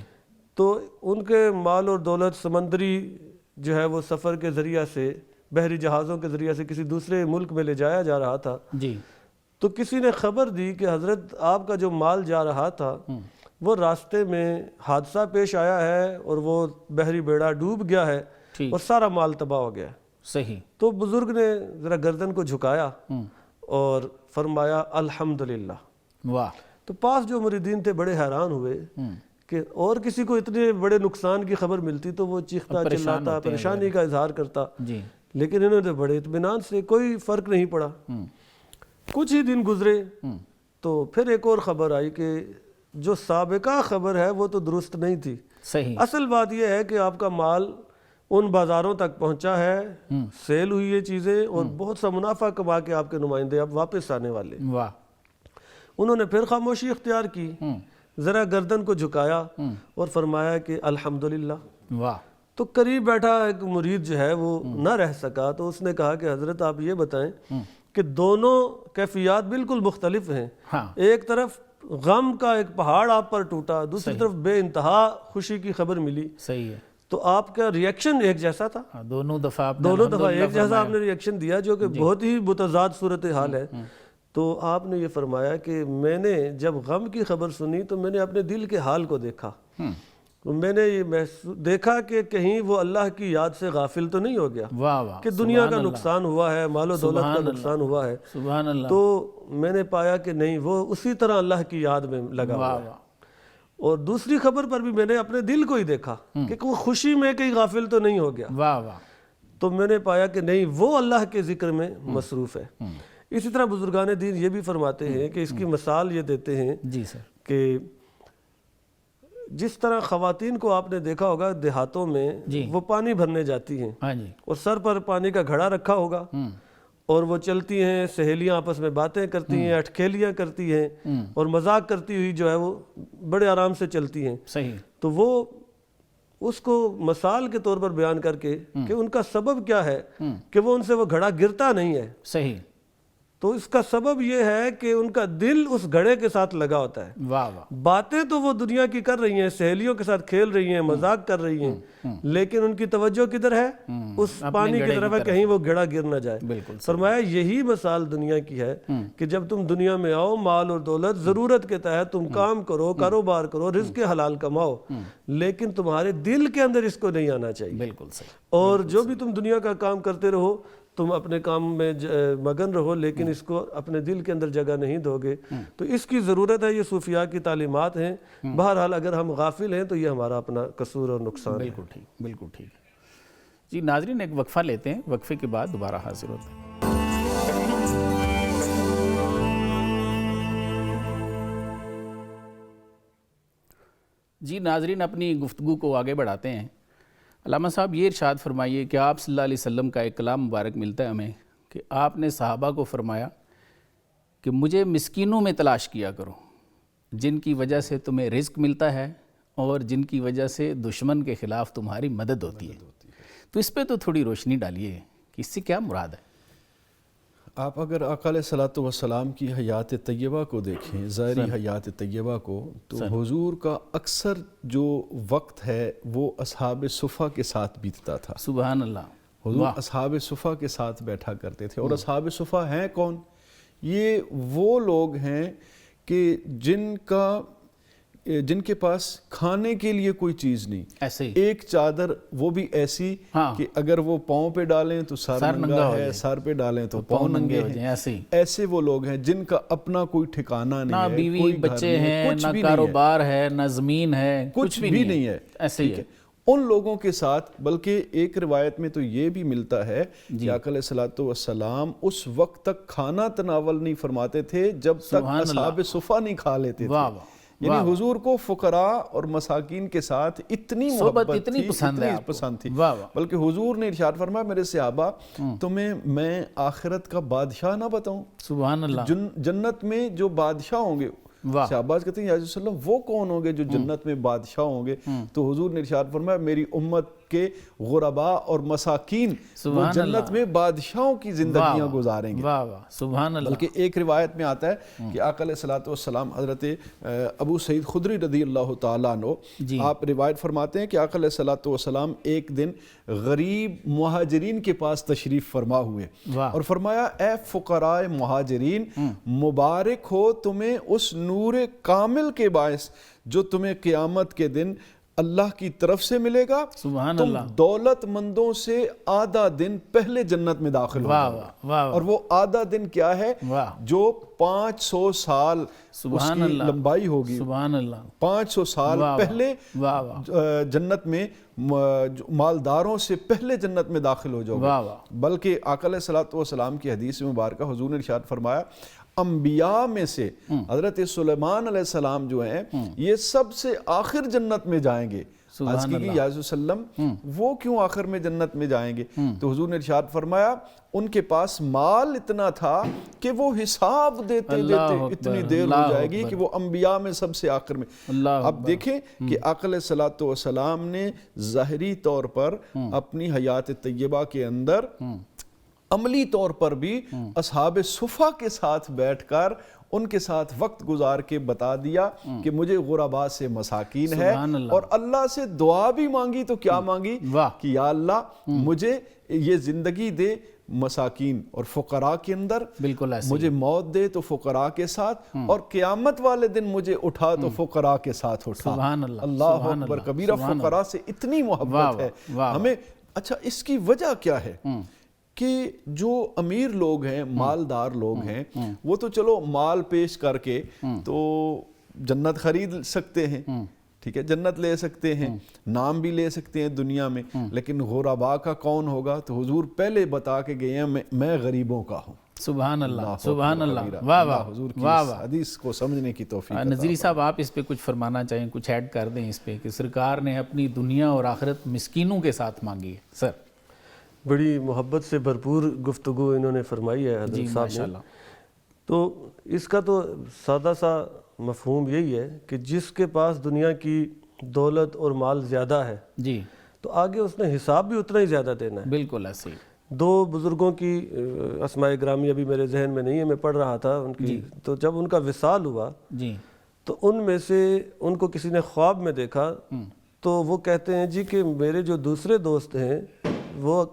تو ان کے مال اور دولت سمندری جو ہے وہ سفر کے ذریعہ سے، بحری جہازوں کے ذریعہ سے کسی دوسرے ملک میں لے جایا جا رہا تھا، جی، تو کسی نے خبر دی کہ حضرت آپ کا جو مال جا رہا تھا وہ راستے میں حادثہ پیش آیا ہے اور وہ بحری بیڑا ڈوب گیا ہے اور سارا مال تباہ ہو گیا ہے۔ صحیح، تو بزرگ نے ذرا گردن کو جھکایا اور فرمایا الحمدللہ۔ واہ، تو پاس جو مریدین تھے بڑے حیران ہوئے کہ اور کسی کو اتنے بڑے نقصان کی خبر ملتی تو وہ چیختا چلاتا پریشانی کا اظہار کرتا، جی، لیکن انہوں نے بڑے اطمینان سے، کوئی فرق نہیں پڑا۔ کچھ ہی دن گزرے تو پھر ایک اور خبر آئی کہ جو سابقہ خبر ہے وہ تو درست نہیں تھی۔ صحیح، اصل بات یہ ہے کہ آپ کا مال ان بازاروں تک پہنچا ہے، سیل ہوئی یہ چیزیں اور بہت سا منافع کما کے آپ کے نمائندے اب واپس آنے والے۔ واہ، انہوں نے پھر خاموشی اختیار کی، ذرا گردن کو جھکایا اور فرمایا کہ الحمدللہ۔ واہ، تو قریب بیٹھا ایک مرید جو ہے وہ نہ رہ سکا، تو اس نے کہا کہ حضرت آپ یہ بتائیں کہ دونوں کیفیات بالکل مختلف ہیں، ایک طرف غم کا ایک پہاڑ آپ پر ٹوٹا، دوسری طرف بے انتہا خوشی کی خبر ملی، صحیح ہے، تو آپ کا ریئیکشن ایک جیسا تھا؟ دونوں دفعہ ایک جیسا آپ نے ریئیکشن دیا، جو کہ بہت ہی متضاد صورتحال ہے۔ تو آپ نے یہ فرمایا کہ میں نے جب غم کی خبر سنی تو میں نے اپنے دل کے حال کو دیکھا، میں نے یہ دیکھا کہ کہیں وہ اللہ کی یاد سے غافل تو نہیں ہو گیا، واہ واہ، کہ دنیا کا نقصان ہوا ہے، مال و دولت کا نقصان ہوا ہے، سبحان اللہ، تو میں نے پایا کہ نہیں، وہ اسی طرح اللہ کی یاد میں لگا ہوا ہے۔ اور دوسری خبر پر بھی میں نے اپنے دل کو ہی دیکھا کہ وہ خوشی میں کہیں غافل تو نہیں ہو گیا، واہ واہ، تو میں نے پایا کہ نہیں، وہ اللہ کے ذکر میں مصروف ہے۔ اسی طرح بزرگان دین یہ بھی فرماتے ہیں کہ اس کی مثال یہ دیتے ہیں جی سر، کہ جس طرح خواتین کو آپ نے دیکھا ہوگا دیہاتوں میں وہ پانی بھرنے جاتی ہیں اور سر پر پانی کا گھڑا رکھا ہوگا اور وہ چلتی ہیں، سہیلیاں آپس میں باتیں کرتی ہیں، اٹکھیلیاں کرتی ہیں اور مذاق کرتی ہوئی جو ہے وہ بڑے آرام سے چلتی ہیں۔ صحیح، تو وہ اس کو مثال کے طور پر بیان کر کے کہ ان کا سبب کیا ہے کہ وہ ان سے وہ گھڑا گرتا نہیں ہے، صحیح، تو اس کا سبب یہ ہے کہ ان کا دل اس گھڑے کے ساتھ لگا ہوتا ہے۔ واہ واہ، باتیں تو وہ دنیا کی کر رہی ہیں، سہیلیوں کے ساتھ کھیل رہی ہیں، مذاق کر رہی ہیں، لیکن ان کی توجہ کدھر ہے؟ اس پانی کی طرف ہے، کہیں وہ گھڑا گر نہ جائے۔ بالکل فرمایا یہی مثال دنیا کی ہے کہ جب تم دنیا میں آؤ، مال اور دولت ضرورت کے تحت تم کام کرو، کاروبار کرو، رزق حلال کماؤ، لیکن تمہارے دل کے اندر اس کو نہیں آنا چاہیے۔ بالکل صحیح، اور جو بھی تم دنیا کا کام کرتے رہو، تم اپنے کام میں مگن رہو، لیکن اس کو اپنے دل کے اندر جگہ نہیں دو گے، تو اس کی ضرورت ہے۔ یہ صوفیاء کی تعلیمات ہیں۔ بہرحال اگر ہم غافل ہیں تو یہ ہمارا اپنا قصور اور نقصان ہے۔ بالکل ٹھیک، بالکل ٹھیک ہے جی۔ ناظرین ایک وقفہ لیتے ہیں، وقفے کے بعد دوبارہ حاضر ہوتے ہیں۔ جی ناظرین، اپنی گفتگو کو آگے بڑھاتے ہیں۔ علامہ صاحب یہ ارشاد فرمائیے کہ آپ صلی اللہ علیہ وسلم کا ایک کلام مبارک ملتا ہے ہمیں کہ آپ نے صحابہ کو فرمایا کہ مجھے مسکینوں میں تلاش کیا کرو، جن کی وجہ سے تمہیں رزق ملتا ہے اور جن کی وجہ سے دشمن کے خلاف تمہاری مدد ہوتی ہے۔ تو اس پہ تو تھوڑی روشنی ڈالیے کہ اس سے کیا مراد ہے؟ آپ اگر آقا علیہ الصلوۃ والسلام کی حیات طیبہ کو دیکھیں، ظاہری حیات طیبہ کو، تو حضور کا اکثر جو وقت ہے وہ اصحاب صفہ کے ساتھ بیتتا تھا۔ سبحان اللہ، حضور اصحاب صفہ کے ساتھ بیٹھا کرتے تھے۔ اور اصحاب صفہ ہیں کون؟ یہ وہ لوگ ہیں کہ جن کا جن کے پاس کھانے کے لیے کوئی چیز نہیں, ایسے ہی ایک چادر وہ بھی ایسی کہ اگر وہ پاؤں پہ ڈالیں تو سر ننگا ہے, سر پہ ڈالیں تو پاؤں ننگے ہیں. ایسے وہ لوگ ہیں جن کا اپنا کوئی ٹھکانہ نہیں ہے, نہ بیوی بچے ہیں, نہ کاروبار ہے, نہ زمین ہے, کچھ بھی نہیں ہے. ایسے ہی ہے ان لوگوں کے ساتھ. بلکہ ایک روایت میں تو یہ بھی ملتا ہے کہ آقا علیہ الصلوۃ والسلام اس وقت تک کھانا تناول نہیں فرماتے تھے جب تک اصحاب صفہ نہیں کھا لیتے تھے. یعنی حضور کو فقراء اور مساکین کے ساتھ اتنی محبت تھی, اتنی پسند تھی. بلکہ حضور نے ارشاد فرمایا میرے صحابہ تمہیں میں آخرت کا بادشاہ نہ بتاؤں؟ سبحان اللہ. جنت میں جو بادشاہ ہوں گے, صحابہ کہتے ہیں یا رسول اللہ وہ کون ہوں گے جو جنت میں بادشاہ ہوں گے؟ تو حضور نے ارشاد فرمایا میری امت کے غرباء اور مساکین وہ جنت میں بادشاہوں کی زندگیاں گزاریں گے. سبحان اللہ. بلکہ ایک روایت میں آتا ہے کہ آقا علیہ الصلوۃ والسلام حضرت ابو سعید خدری رضی اللہ تعالیٰ عنہ آپ روایت فرماتے ہیں کہ آقا علیہ الصلوۃ والسلام ایک دن غریب مہاجرین کے پاس تشریف فرما ہوئے اور فرمایا اے فقراء مہاجرین, مبارک ہو تمہیں اس نور کامل کے باعث جو تمہیں قیامت کے دن اللہ کی طرف سے ملے گا. سبحان تم اللہ. دولت مندوں سے آدھا دن پہلے جنت میں داخل ہو جاؤ. اور وہ آدھا دن کیا ہے؟ جو 500 سال اس کی لمبائی ہوگی. سبحان اللہ. 500 سال پہلے جنت میں مالداروں سے پہلے جنت میں داخل ہو جاؤ گے. بلکہ آقا علیہ الصلوۃ والسلام کی حدیث مبارکہ حضور نے ارشاد فرمایا انبیاء میں سے حضرت سلیمان علیہ السلام جو ہیں یہ سب سے آخر جنت میں جائیں گے. عرض کی کہ یا رسول اللہ وہ کیوں آخر میں جنت میں جائیں گے؟ تو حضور نے ارشاد فرمایا ان کے پاس مال اتنا تھا کہ وہ حساب دیتے دیتے اتنی دیر ہو جائے گی کہ وہ انبیاء میں سب سے آخر میں. اب دیکھیں کہ آقا علیہ الصلوۃ والسلام نے ظاہری طور پر اپنی حیات طیبہ کے اندر عملی طور پر بھی اصحاب صفہ کے ساتھ بیٹھ کر ان کے ساتھ وقت گزار کے بتا دیا کہ مجھے غرباء سے مساکین ہے, اور اللہ سے دعا بھی مانگی تو کیا مانگی کہ یا اللہ مجھے یہ زندگی دے مساکین اور فقراء کے اندر, مجھے موت دے تو فقراء کے ساتھ, اور قیامت والے دن مجھے اٹھا تو فقراء کے ساتھ اٹھا. اللہ اکبر کبیرہ. فقراء سے اتنی محبت ہے ہمیں. اچھا اس کی وجہ کیا ہے؟ کہ جو امیر لوگ ہیں, مالدار لوگ ہیں, وہ تو چلو مال پیش کر کے تو جنت خرید سکتے ہیں, ٹھیک ہے, جنت لے سکتے ہیں, نام بھی لے سکتے ہیں دنیا میں, لیکن غرباء کا کون ہوگا؟ تو حضور پہلے بتا کے گئے ہیں میں غریبوں کا ہوں. سبحان اللہ. سبحان اللہ. واہ واہ. حضور کی حدیث کو سمجھنے کی توفیق. نظری صاحب آپ اس پہ کچھ فرمانا چاہیں, کچھ ایڈ کر دیں اس پہ کہ سرکار نے اپنی دنیا اور آخرت مسکینوں کے ساتھ مانگی ہے. سر بڑی محبت سے بھرپور گفتگو انہوں نے فرمائی ہے حضرت صاحب نے. تو اس کا تو سادہ سا مفہوم یہی ہے کہ جس کے پاس دنیا کی دولت اور مال زیادہ ہے جی تو آگے اس نے حساب بھی اتنا ہی زیادہ دینا ہے. بالکل ایسے ہی. دو بزرگوں کی اسماء گرامی ابھی میرے ذہن میں نہیں ہے, میں پڑھ رہا تھا ان کی, تو جب ان کا وصال ہوا تو ان میں سے ان کو کسی نے خواب میں دیکھا تو وہ کہتے ہیں جی کہ میرے جو دوسرے دوست ہیں وہ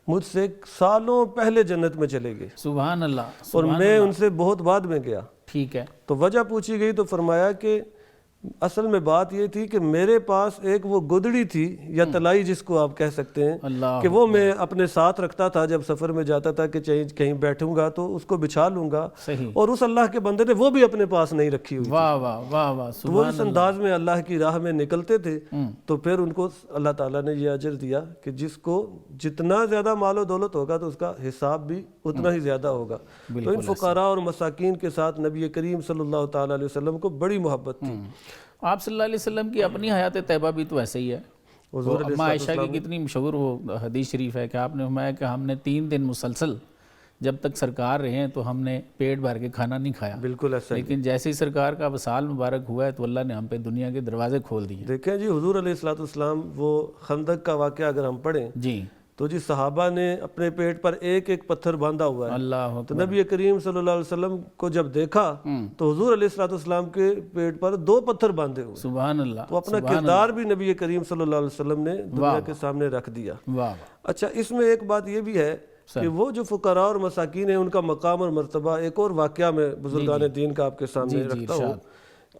مجھ سے سالوں پہلے جنت میں چلے گئے. سبحان اللہ. اور میں ان سے بہت بعد میں گیا. ٹھیک ہے. تو وجہ پوچھی گئی تو فرمایا کہ اصل میں بات یہ تھی کہ میرے پاس ایک وہ گدڑی تھی یا تلائی جس کو آپ کہہ سکتے ہیں کہ وہ میں اپنے ساتھ رکھتا تھا جب سفر میں جاتا تھا کہ کہیں بیٹھوں گا تو اس کو بچھا لوں گا, اور اس اللہ کے بندے نے وہ بھی اپنے پاس نہیں رکھی ہوئی. واہ واہ واہ واہ. تو وہ اس انداز میں اللہ کی راہ میں نکلتے تھے. تو پھر ان کو اللہ تعالیٰ نے یہ اجر دیا کہ جس کو جتنا زیادہ مال و دولت ہوگا تو اس کا حساب بھی اتنا ہی زیادہ ہوگا. تو ان فقراء اور مساکین کے ساتھ نبی کریم صلی اللہ تعالیٰ علیہ وسلم کو بڑی محبت تھی. آپ صلی اللہ علیہ وسلم کی اپنی حیات طیبہ بھی تو ایسے ہی ہے. اماں عائشہ کی کتنی مشہور وہ حدیث شریف ہے کہ آپ نے فرمایا کہ ہم نے 3 دن مسلسل جب تک سرکار رہے ہیں تو ہم نے پیٹ بھر کے کھانا نہیں کھایا. بالکل ایسا. لیکن جیسے ہی سرکار کا وصال مبارک ہوا ہے تو اللہ نے ہم پہ دنیا کے دروازے کھول دیے. دیکھیں جی حضور علیہ الصلوۃ والسلام وہ خندق کا واقعہ اگر ہم پڑھیں جی تو جی صحابہ نے اپنے پیٹ پر ایک ایک پتھر باندھا ہوا ہے. اللہ. تو نبی کریم صلی اللہ علیہ وسلم کو جب دیکھا تو حضور علیہ الصلوۃ والسلام کے پیٹ پر 2 پتھر باندھے ہوئے. سبحان اللہ. تو اپنا کردار بھی نبی کریم صلی اللہ علیہ وسلم نے دنیا کے سامنے رکھ دیا. اچھا اس میں ایک بات یہ بھی ہے کہ وہ جو فقراء اور مساکین ہیں ان کا مقام اور مرتبہ ایک اور واقعہ میں بزرگان دین کا آپ کے سامنے رکھتا ہوں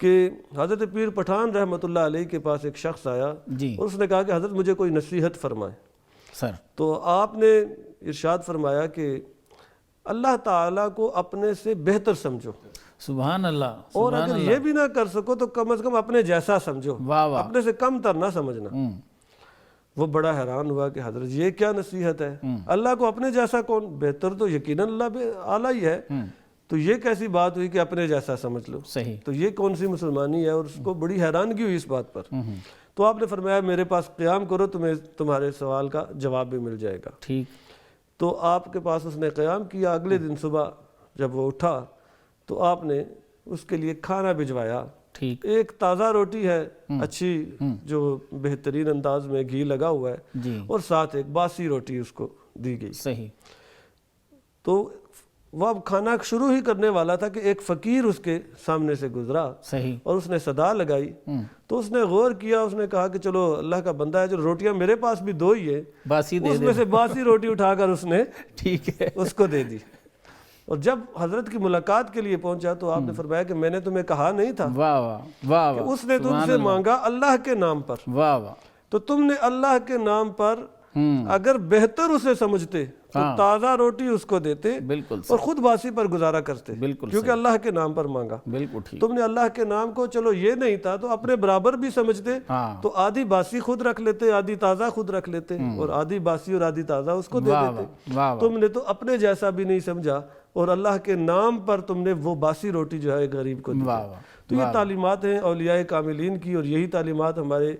کہ حضرت پیر پٹھان رحمۃ اللہ علیہ کے پاس ایک شخص آیا جی اور اس نے کہا کہ حضرت مجھے کوئی نصیحت فرمائے. سر تو آپ نے ارشاد فرمایا کہ اللہ تعالیٰ کو اپنے سے بہتر سمجھو, سبحان اللہ, اور اگر یہ بھی نہ کر سکو تو کم از کم اپنے جیسا سمجھو, واہ واہ, اپنے سے کم تر نہ سمجھنا. وہ بڑا حیران ہوا کہ حضرت یہ کیا نصیحت ہے, اللہ کو اپنے جیسا کون, بہتر تو یقیناً اللہ اعلیٰ ہی ہے, تو یہ کیسی بات ہوئی کہ اپنے جیسا سمجھ لو, صحیح, تو یہ کون سی مسلمانی ہے. اور اس کو بڑی حیرانگی ہوئی اس بات پر. تو آپ نے فرمایا میرے پاس قیام کرو, تمہیں تمہارے سوال کا جواب بھی مل جائے گا. ٹھیک, تو آپ کے پاس اس نے قیام کیا. اگلے دن صبح جب وہ اٹھا تو آپ نے اس کے لیے کھانا بھجوایا. ٹھیک, ایک تازہ روٹی ہے اچھی جو بہترین انداز میں گھی لگا ہوا ہے, جی, اور ساتھ ایک باسی روٹی اس کو دی گئی. صحیح, تو وہ اب کھانا شروع ہی کرنے والا تھا کہ ایک فقیر اس کے سامنے سے گزرا, صحیح, اور اس نے صدا لگائی. تو اس نے غور کیا, اس نے کہا کہ چلو اللہ کا بندہ ہے, جو روٹیاں میرے پاس بھی دو ہی ہیں, باسی دے اس میں سے باسی روٹی اٹھا کر اس نے ٹھیک ہے, اس کو دے دی. اور جب حضرت کی ملاقات کے لیے پہنچا تو آپ نے فرمایا کہ میں نے تمہیں کہا نہیں تھا, واہ واہ واہ واہ, اس نے تم سے مانگا اللہ کے نام پر, واہ واہ, تو تم نے اللہ کے نام پر اگر بہتر اسے سمجھتے تو تازہ روٹی اس کو دیتے, بالکل, اور خود باسی پر گزارا کرتے, بالکل, کیونکہ اللہ کے نام پر مانگا. بالکل ٹھیک, تم نے اللہ کے نام کو چلو یہ نہیں تھا تو اپنے برابر بھی سمجھتے, تو آدھی باسی خود رکھ لیتے, آدھی تازہ خود رکھ لیتے, اور آدھی باسی اور آدھی تازہ اس کو دے دیتے. تم نے تو اپنے جیسا بھی نہیں سمجھا, اور اللہ کے نام پر تم نے وہ باسی روٹی جو ہے غریب کو دی. تو یہ تعلیمات ہیں اولیاء کاملین کی, اور یہی تعلیمات ہمارے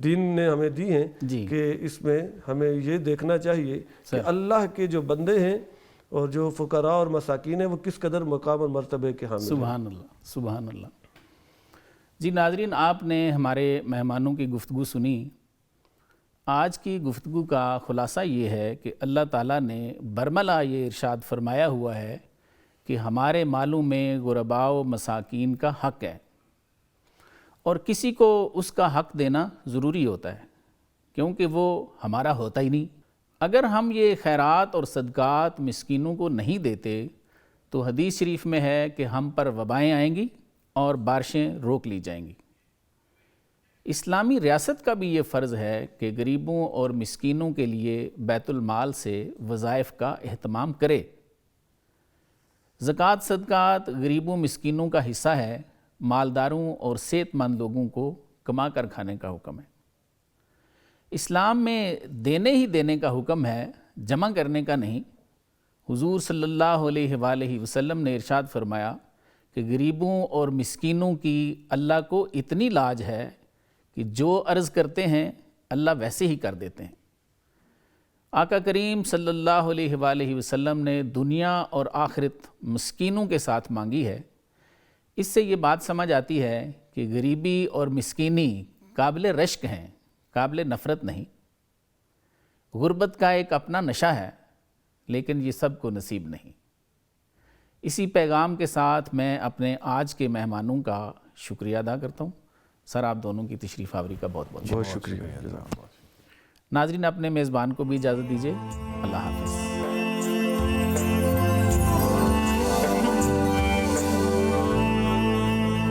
دین نے ہمیں دی ہیں کہ اس میں ہمیں یہ دیکھنا چاہیے کہ اللہ کے جو بندے ہیں اور جو فقراء اور مساکین ہیں وہ کس قدر مقام اور مرتبے کے حامل ہیں. سبحان اللہ, سبحان اللہ. جی ناظرین, آپ نے ہمارے مہمانوں کی گفتگو سنی. آج کی گفتگو کا خلاصہ یہ ہے کہ اللہ تعالیٰ نے برملا یہ ارشاد فرمایا ہوا ہے کہ ہمارے مالوں میں غرباء و مساکین کا حق ہے, اور کسی کو اس کا حق دینا ضروری ہوتا ہے کیونکہ وہ ہمارا ہوتا ہی نہیں. اگر ہم یہ خیرات اور صدقات مسکینوں کو نہیں دیتے تو حدیث شریف میں ہے کہ ہم پر وبائیں آئیں گی اور بارشیں روک لی جائیں گی. اسلامی ریاست کا بھی یہ فرض ہے کہ غریبوں اور مسکینوں کے لیے بیت المال سے وظائف کا اہتمام کرے. زکوٰۃ صدقات غریبوں مسکینوں کا حصہ ہے, مالداروں اور صحت مند لوگوں کو کما کر کھانے کا حکم ہے. اسلام میں دینے ہی دینے کا حکم ہے, جمع کرنے کا نہیں. حضور صلی اللہ علیہ وآلہ وسلم نے ارشاد فرمایا کہ غریبوں اور مسکینوں کی اللہ کو اتنی لاج ہے کہ جو عرض کرتے ہیں اللہ ویسے ہی کر دیتے ہیں. آقا کریم صلی اللہ علیہ وآلہ وسلم نے دنیا اور آخرت مسکینوں کے ساتھ مانگی ہے. اس سے یہ بات سمجھ آتی ہے کہ غریبی اور مسکینی قابل رشک ہیں, قابل نفرت نہیں. غربت کا ایک اپنا نشہ ہے لیکن یہ سب کو نصیب نہیں. اسی پیغام کے ساتھ میں اپنے آج کے مہمانوں کا شکریہ ادا کرتا ہوں. سر آپ دونوں کی تشریف آوری کا بہت بہت شکریہ. ناظرین اپنے میزبان کو بھی اجازت دیجیے. اللہ حافظ.